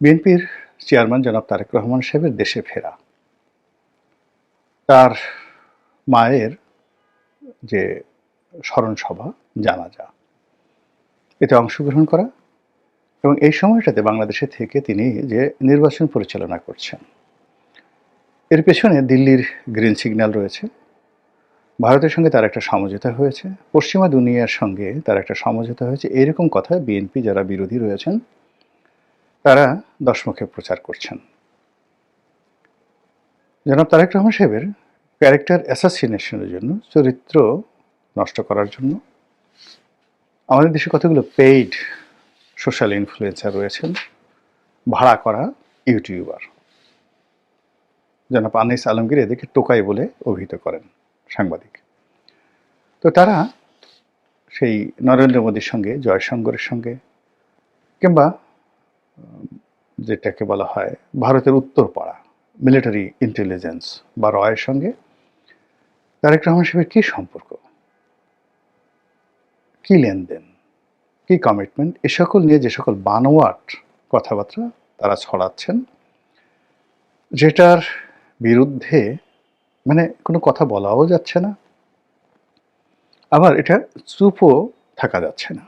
বিএনপির চেয়ারম্যান জনাব তারেক রহমান সাহেবের দেশে ফেরা, তার মায়ের যে স্মরণসভা, জানাজা, এতে অংশগ্রহণ করা এবং এই সময়টাতে বাংলাদেশে থেকে তিনি যে নির্বাচন পরিচালনা করছেন, এর পেছনে দিল্লির গ্রিন সিগন্যাল রয়েছে। ভারতের সঙ্গে তার একটা সমঝোতা হয়েছে, পশ্চিমা দুনিয়ার সঙ্গে তার একটা সমঝোতা হয়েছে। এইরকম কথা বিএনপি যারা বিরোধী রয়েছেন তারা দশমুখে প্রচার করছেন। জনাব তারেক রহমান সাহেবের ক্যারেক্টার অ্যাসাসিনেশনের জন্য, চরিত্র নষ্ট করার জন্য আমাদের দেশে কতগুলো পেইড সোশ্যাল ইনফ্লুয়েন্সার রয়েছেন, ভাড়া করা ইউটিউবার। জনাব আনিস আলমগীর এদেরকে টোকাই বলে অভিহিত করেন সাংবাদিক। তো তারা সেই নরেন্দ্র মোদীর সঙ্গে, জয়শঙ্করের সঙ্গে, কিংবা যেটাকে বলা হয় ভারতের উত্তরপাড়া মিলিটারি ইন্টেলিজেন্স বা রয়ের সঙ্গে তারেক রহমান সাহেবের কী সম্পর্ক, কী লেনদেন, কী কমিটমেন্ট, এ সকল নিয়ে যে সকল বানোয়াট কথাবার্তা তারা ছড়াচ্ছেন, যেটার বিরুদ্ধে মানে কোনো কথা বলাও যাচ্ছে না, আবার এটা চুপও থাকা যাচ্ছে না।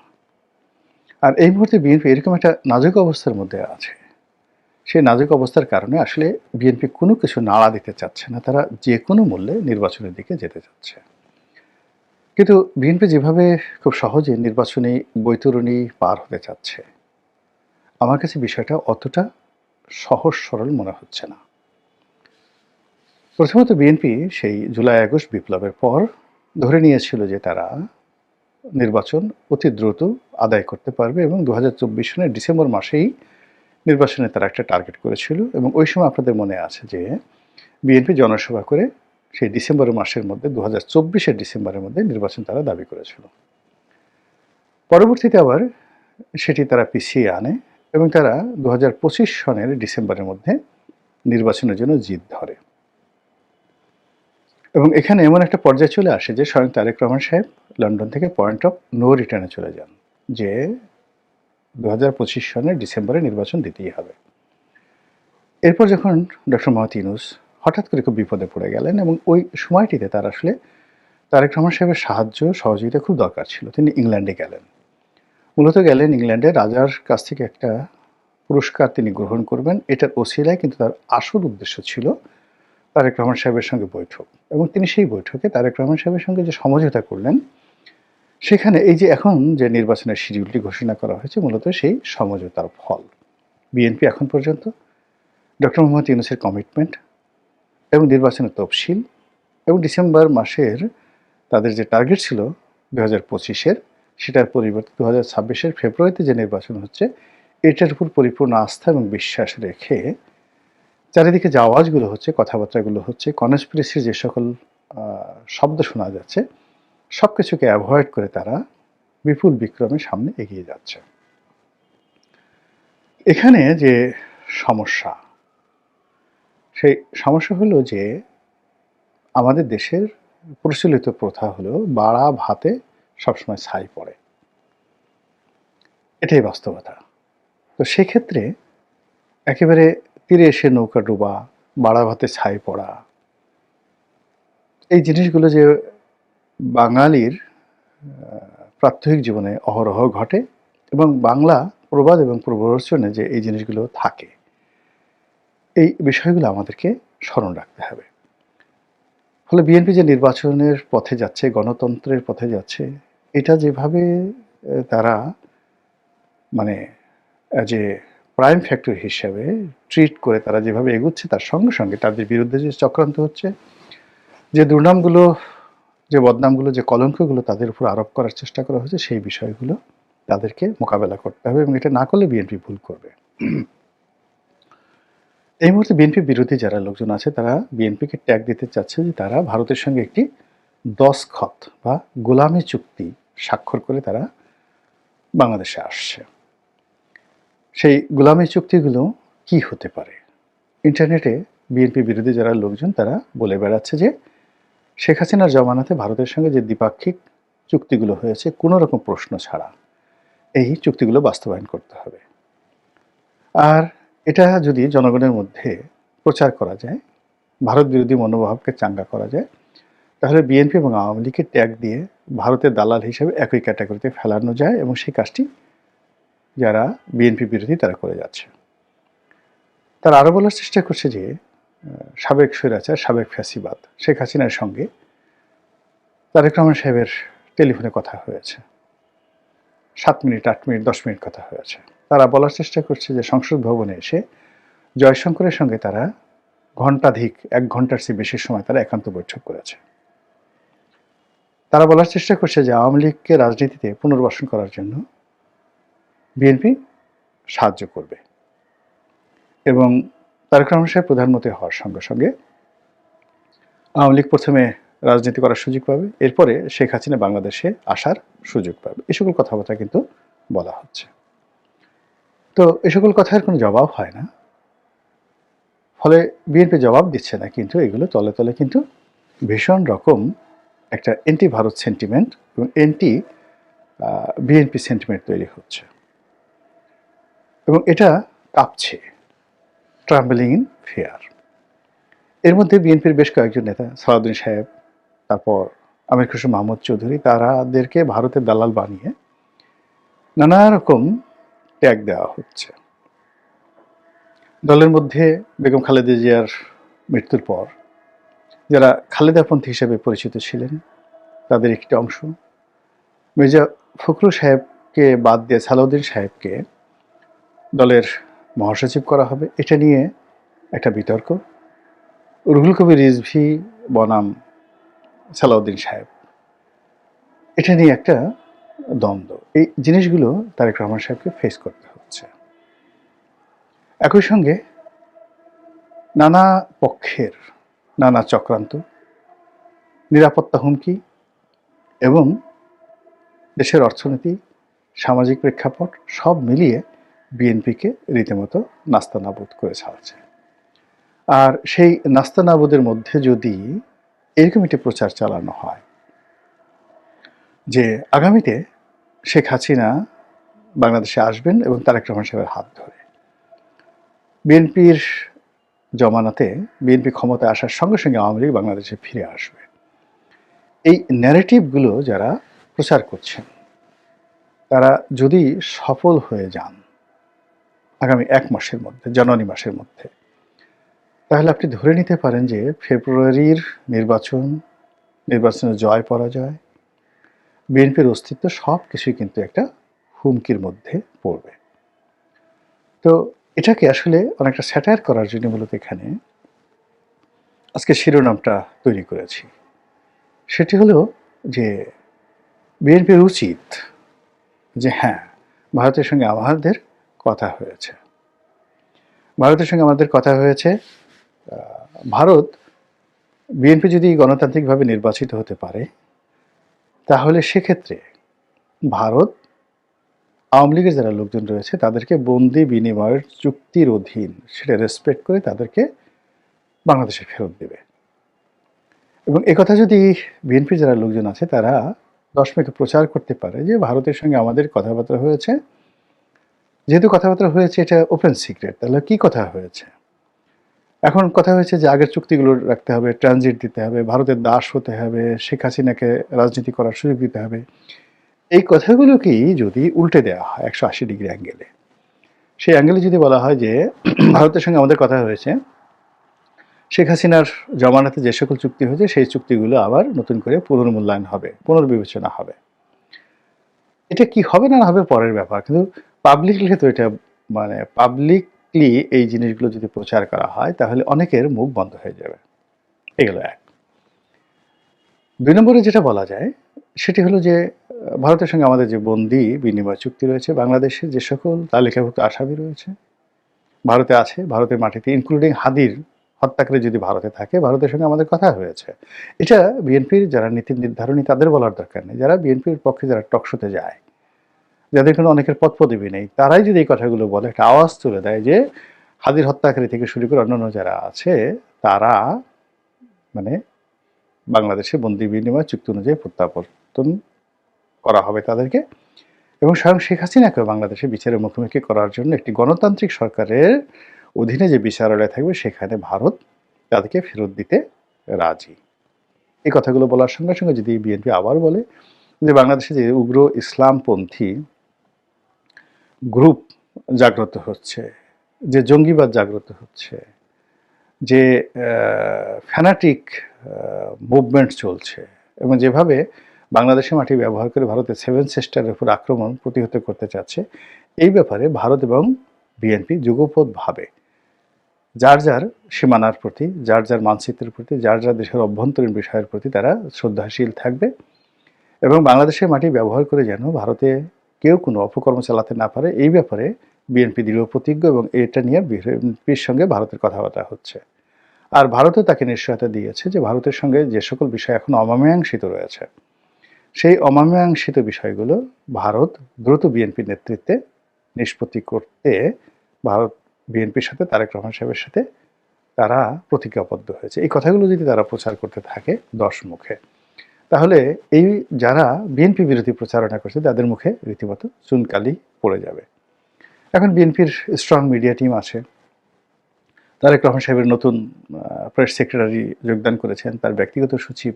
আর এই মুহূর্তে বিএনপি এরকম একটা নাজুক অবস্থার মধ্যে আছে। সেই নাজুক অবস্থার কারণে আসলে বিএনপি কোনো কিছু নাড়া দিতে চাচ্ছে না, তারা যে কোনো মূল্যে নির্বাচনের দিকে যেতে চাচ্ছে। কিন্তু বিএনপি যেভাবে খুব সহজে নির্বাচনী বৈতরণী পার হতে চাচ্ছে, আমার কাছে বিষয়টা অতটা সহজ সরল মনে হচ্ছে না। প্রথমত বিএনপি সেই জুলাই আগস্ট বিপ্লবের পর ধরে নিয়েছিল যে তারা নির্বাচন অতি দ্রুত আদায় করতে পারবে এবং 2024 সনের ডিসেম্বর মাসেই নির্বাচনে তারা একটা টার্গেট করেছিল। এবং ওই সময় আপনাদের মনে আছে যে বিএনপি জনসভা করে সেই ডিসেম্বর মাসের মধ্যে 2024-এর ডিসেম্বরের মধ্যে নির্বাচন তারা দাবি করেছিল। পরবর্তীতে আবার সেটি তারা পিছিয়ে আনে এবং তারা 2025 সনের ডিসেম্বরের মধ্যে নির্বাচনের জন্য জিদ ধরে। এবং এখানে এমন একটা পর্যায়ে চলে আসে যে স্বয়ং তারেক রহমান সাহেব লন্ডন থেকে পয়েন্ট অফ নো রিটার্নে চলে যান যে 2025 সনের ডিসেম্বরে নির্বাচন দিতেই হবে। এরপর যখন ডক্টর মোহাম্মদ ইউনূস হঠাৎ করে খুব বিপদে পড়ে গেলেন এবং ওই সময়টিতে তার আসলে তারেক রহমান সাহেবের সাহায্য সহযোগিতা খুব দরকার ছিল, তিনি ইংল্যান্ডে গেলেন। মূলত গেলেন ইংল্যান্ডে রাজার কাছ থেকে একটা পুরস্কার তিনি গ্রহণ করবেন, এটার ওসিলায়, কিন্তু তার আসল উদ্দেশ্য ছিল তারেক রহমান সাহেবের সঙ্গে বৈঠক। এবং তিনি সেই বৈঠকে তারেক রহমান সাহেবের সঙ্গে যে সমঝোতা করলেন, সেখানে এই যে এখন যে নির্বাচনের শিডিউলটি ঘোষণা করা হয়েছে মূলত সেই সমঝোতার ফল। বিএনপি এখন পর্যন্ত ডক্টর মোহাম্মদ ইউনূসের কমিটমেন্ট এবং নির্বাচনের তফসিল এবং ডিসেম্বর মাসের তাদের যে টার্গেট ছিল 2025-এর, সেটার পরিবর্তে 2026-এর ফেব্রুয়ারিতে যে নির্বাচন হচ্ছে, এটার উপর পরিপূর্ণ আস্থা এবং বিশ্বাস রেখে চারিদিকে যে আওয়াজগুলো হচ্ছে, কথাবার্তাগুলো হচ্ছে, কনস্পিরেসির যে সকল শব্দ শোনা যাচ্ছে, সব কিছুকে অ্যাভয়েড করে তারা বিপুল বিক্রমে সামনে এগিয়ে যাচ্ছে। এখানে যে সমস্যা, সেই সমস্যা হলো যে আমাদের দেশের প্রচলিত প্রথা হলো বাড়া ভাতে সবসময় ছাই পড়ে, এটাই বাস্তবতা। তো সেক্ষেত্রে একেবারে তীরে এসে নৌকা ডোবা, বাড়া ভাতে ছাই পড়া, এই জিনিসগুলো যে বাঙালির প্রাত্যহিক জীবনে অহরহ ঘটে এবং বাংলা প্রবাদ এবং প্রবচনে যে এই জিনিসগুলো থাকে, এই বিষয়গুলো আমাদেরকে স্মরণ রাখতে হবে। ফলে বিএনপি যে নির্বাচনের পথে যাচ্ছে, গণতন্ত্রের পথে যাচ্ছে, এটা যেভাবে তারা মানে অ্যাজ এ প্রাইম ফ্যাক্টর হিসেবে ট্রিট করে তারা যেভাবে এগুচ্ছে, তার সঙ্গে সঙ্গে তাদের বিরুদ্ধে যে চক্রান্ত হচ্ছে, যে দুর্নামগুলো, যে বদনামগুলো, যে কলঙ্কগুলো তাদের উপর আরোপ করার চেষ্টা করা হয়েছে, সেই বিষয়গুলো তাদেরকে মোকাবেলা করতে হবে এবং এটা না করলে বিএনপি ভুল করবে। এই মুহূর্তে বিএনপি বিরোধী যারা লোকজন আছে তারা বিএনপিকে ট্যাগ দিতে চাচ্ছে যে তারা ভারতের সঙ্গে একটি দস্তখত বা গোলামি চুক্তি স্বাক্ষর করে তারা বাংলাদেশে আসছে। সেই গোলামি চুক্তিগুলো কি হতে পারে? ইন্টারনেটে বিএনপি বিরোধী যারা লোকজন তারা বলে বেড়াচ্ছে যে শেখ হাসিনার জমানাতে ভারতের সঙ্গে যে দ্বিপাক্ষিক চুক্তিগুলো হয়েছে, কোনো রকম প্রশ্ন ছাড়া এই চুক্তিগুলো বাস্তবায়ন করতে হবে। আর এটা যদি জনগণের মধ্যে প্রচার করা যায়, ভারত বিরোধী মনোভাবকে চাঙ্গা করা যায়, তাহলে বিএনপি এবং আওয়ামী লীগকে ট্যাগ দিয়ে ভারতের দালাল হিসেবে একই ক্যাটাগরিতে ফেলানো যায় এবং সেই কাজটি যারা বিএনপি বিরোধী তারা করে যাচ্ছে। তারা আরও বলার চেষ্টা করছে যে সাবেক স্বৈরাচার, সাবেক ফ্যাসিবাদ শেখ হাসিনার সঙ্গে তারেক রহমান সাহেবের টেলিফোনে কথা হয়েছে, 7 মিনিট, 8 মিনিট, 10 মিনিট কথা হয়েছে। তারা বলার চেষ্টা করছে যে সংসদ ভবনে এসে জয়শঙ্করের সঙ্গে তারা ঘণ্টাধিক, 1 ঘণ্টার চেয়ে বেশি সময় তারা একান্ত বৈঠক করেছে। তারা বলার চেষ্টা করছে যে আওয়ামী লীগকে রাজনীতিতে পুনর্বাসন করার জন্য বিএনপি সাহায্য করবে এবং তারেক রহমান সাহেব প্রধানমন্ত্রী হওয়ার সঙ্গে সঙ্গে আওয়ামী লীগ প্রথমে রাজনীতি করার সুযোগ পাবে, এরপরে শেখ হাসিনা বাংলাদেশে আসার সুযোগ পাবে। এই সকল কথাবার্তা কিন্তু বলা হচ্ছে। তো এই সকল কথার কোনো জবাব হয় না, ফলে বিএনপি জবাব দিচ্ছে না, কিন্তু এগুলো তলে তলে কিন্তু ভীষণ রকম একটা এন্টি ভারত সেন্টিমেন্ট এবং এন্টি বিএনপি সেন্টিমেন্ট তৈরি হচ্ছে এবং এটা কাঁপছে, ট্রাম্বলিং ইন ফিয়ার। এর মধ্যে বিএনপির বেশ কয়েকজন নেতা, সালাউদ্দিন সাহেব, তারপর আমির খসরু মাহমুদ চৌধুরী, তাদেরকে ভারতের দালাল বানিয়ে নানা রকম ট্যাগ দেওয়া হচ্ছে। দলের মধ্যে বেগম খালেদা জিয়ার মৃত্যুর পর যারা খালেদাপন্থী হিসেবে পরিচিত ছিলেন তাদের একটি অংশ, মির্জা ফখরুল সাহেবকে বাদ দিয়ে সালাউদ্দিন সাহেবকে দলের মহাসচিব করা হবে, এটা নিয়ে একটা বিতর্ক। রুহুল কবির রিজভী বনাম সালাউদ্দিন সাহেব, এটা নিয়ে একটা দ্বন্দ্ব। এই জিনিসগুলো তারেক রহমান সাহেবকে ফেস করতে হচ্ছে। একই সঙ্গে নানা পক্ষের নানা চক্রান্ত, নিরাপত্তা হুমকি এবং দেশের অর্থনীতি, সামাজিক প্রেক্ষাপট সব মিলিয়ে বিএনপিকে রীতিমতো নাস্তানাবুদ করে ছাড়ছে। আর সেই নাস্তানাবুদের মধ্যে যদি এরকম একটি প্রচার চালানো হয় যে আগামীতে শেখ হাসিনা বাংলাদেশে আসবেন এবং তারেক রহমান সাহেবের হাত ধরে বিএনপির জমানাতে বিএনপি ক্ষমতায় আসার সঙ্গে সঙ্গে আওয়ামী লীগ বাংলাদেশে ফিরে আসবে, এই ন্যারেটিভগুলো যারা প্রচার করছেন তারা যদি সফল হয়ে যান আগামী 1 মাসের মধ্যে, জানুয়ারি মাসের মধ্যে, তাহলে আপনি ধরে নিতে পারেন যে ফেব্রুয়ারির নির্বাচনে জয় পরাজয়, বিএনপির অস্তিত্ব সব কিছুই কিন্তু একটা হুমকির মধ্যে পড়বে। তো এটাকে আসলে অনেকটা স্যাটায়ার করার জন্য মূলত এখানে আজকে শিরোনামটা তৈরি করেছি। সেটি হলো যে বিএনপির উচিত যে হ্যাঁ, ভারতের সঙ্গে আমাদের কথা হয়েছে, ভারতের সঙ্গে আমাদের কথা হয়েছে। ভারত, বিএনপি যদি গণতান্ত্রিকভাবে নির্বাচিত হতে পারে তাহলে সেক্ষেত্রে ভারত আওয়ামী লীগের যারা লোকজন রয়েছে তাদেরকে বন্দি বিনিময়ের চুক্তির অধীন সেটা রেসপেক্ট করে তাদেরকে বাংলাদেশে ফেরত দেবে। এবং একথা যদি বিএনপির যারা লোকজন আছে তারা 10 মেকে প্রচার করতে পারে যে ভারতের সঙ্গে আমাদের কথাবার্তা হয়েছে, যেহেতু কথাবার্তা হয়েছে এটা ওপেন সিক্রেট, তাহলে কি কথা হয়েছে? এখন কথা হয়েছে যে আগের চুক্তিগুলো রাখতে হবে, ট্রানজিট দিতে হবে, ভারতের দাস হতে হবে, শেখ হাসিনাকে রাজনীতি করার সুযোগ দিতে হবে। এই কথাগুলোকেই যদি উল্টে দেওয়া হয় 180 ডিগ্রি অ্যাঙ্গেলে, সেই অ্যাঙ্গেলে যদি বলা হয় যে ভারতের সঙ্গে আমাদের কথা হয়েছে, শেখ হাসিনার জমানাতে যে সকল চুক্তি হয়েছে সেই চুক্তিগুলো আবার নতুন করে পুনর্মূল্যায়ন হবে, পুনর্বিবেচনা হবে। এটা কি হবে না হবে পরের ব্যাপার, কিন্তু পাবলিকলি তো এটা পাবলিকলি এই জিনিসগুলো যদি প্রচার করা হয় তাহলে অনেকের মুখ বন্ধ হয়ে যাবে। এগুলো এক। 2 নম্বরে যেটা বলা যায় সেটি হলো যে ভারতের সঙ্গে আমাদের যে বন্দি বিনিময় চুক্তি রয়েছে, বাংলাদেশের যে সকল তালিকাভুক্ত আসামি রয়েছে ভারতে আছে, ভারতের মাটিতে, ইনক্লুডিং হাদির হত্যাকারী যদি ভারতে থাকে, ভারতের সঙ্গে আমাদের কথা হয়েছে। এটা বিএনপির যারা নীতি নির্ধারণী তাদের বলার দরকার নেই, যারা বিএনপির পক্ষে যারা টকশোতে যায়, যাদের কোনো অনেকের পদপদবি নেই, তারাই যদি এই কথাগুলো বলে, একটা আওয়াজ তুলে দেয় যে হাদির হত্যাকারী থেকে শুরু করে অন্যান্য যারা আছে তারা বাংলাদেশে বন্দি বিনিময় চুক্তি অনুযায়ী প্রত্যাবর্তন করা হবে তাদেরকে, এবং স্বয়ং শেখ হাসিনাকেও বাংলাদেশে বিচারের মুখোমুখি করার জন্য একটি গণতান্ত্রিক সরকারের অধীনে যে বিচারালয় থাকবে সেখানে ভারত তাদেরকে ফেরত দিতে রাজি। এই কথাগুলো বলার সঙ্গে সঙ্গে যদি বিএনপি আবার বলে যে বাংলাদেশে যে উগ্র ইসলামপন্থী গ্রুপ জাগ্রত হচ্ছে, যে জঙ্গিবাদ জাগ্রত হচ্ছে, যে ফ্যানাটিক মুভমেন্ট চলছে এবং যেভাবে বাংলাদেশের মাটি ব্যবহার করে ভারতের 7 সিস্টারের উপর আক্রমণ প্রতিহত করতে চাচ্ছে, এই ব্যাপারে ভারত এবং বিএনপি যুগপৎভাবে যার যার সীমানার প্রতি, যার যার মানচিত্রের প্রতি, যার যার দেশের অভ্যন্তরীণ বিষয়ের প্রতি তারা শ্রদ্ধাশীল থাকবে এবং বাংলাদেশের মাটি ব্যবহার করে যেন ভারতে কেউ কোনো অপকর্ম চালাতে না পারে, এই ব্যাপারে বিএনপি দৃঢ় প্রতিজ্ঞ এবং এটা নিয়ে বিএনপির সঙ্গে ভারতের কথাবার্তা হচ্ছে। আর ভারতও তাকে নিশ্চয়তা দিয়েছে যে ভারতের সঙ্গে যে সকল বিষয় এখন অমীমাংসিত রয়েছে, সেই অমীমাংসিত বিষয়গুলো ভারত দ্রুত বিএনপির নেতৃত্বে নিষ্পত্তি করতে ভারত বিএনপির সাথে তারেক রহমান সাহেবের সাথে তারা প্রতিজ্ঞাবদ্ধ হয়েছে। এই কথাগুলো যদি তারা প্রচার করতে থাকে 10 মুখে, তাহলে এই যারা বিএনপি বিরোধী প্রচারণা করছে তাদের মুখে রীতিমতো চুনকালি পড়ে যাবে। এখন বিএনপির স্ট্রং মিডিয়া টিম আছে। তারেক রহমান সাহেবের নতুন প্রেস সেক্রেটারি যোগদান করেছেন, তার ব্যক্তিগত সচিব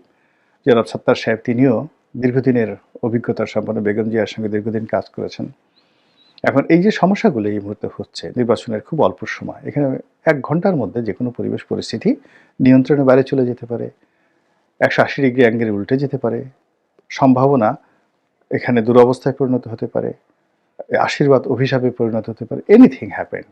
জনাব সাত্তার সাহেব, তিনিও দীর্ঘদিনের অভিজ্ঞতার সম্পন্ন বেগম জিয়ার সঙ্গে দীর্ঘদিন কাজ করেছেন। এখন এই যে সমস্যাগুলো এই মুহূর্তে হচ্ছে নির্বাচনের খুব অল্প সময়, এখানে 1 ঘন্টার মধ্যে যে কোনো পরিবেশ পরিস্থিতি নিয়ন্ত্রণের বাইরে চলে যেতে পারে, 180 ডিগ্রি অ্যাঙ্গেলে উল্টে যেতে পারে, সম্ভাবনা এখানে দুরবস্থায় পরিণত হতে পারে, আশীর্বাদ অভিশাপে পরিণত হতে পারে, এনিথিং হ্যাপেন্ড।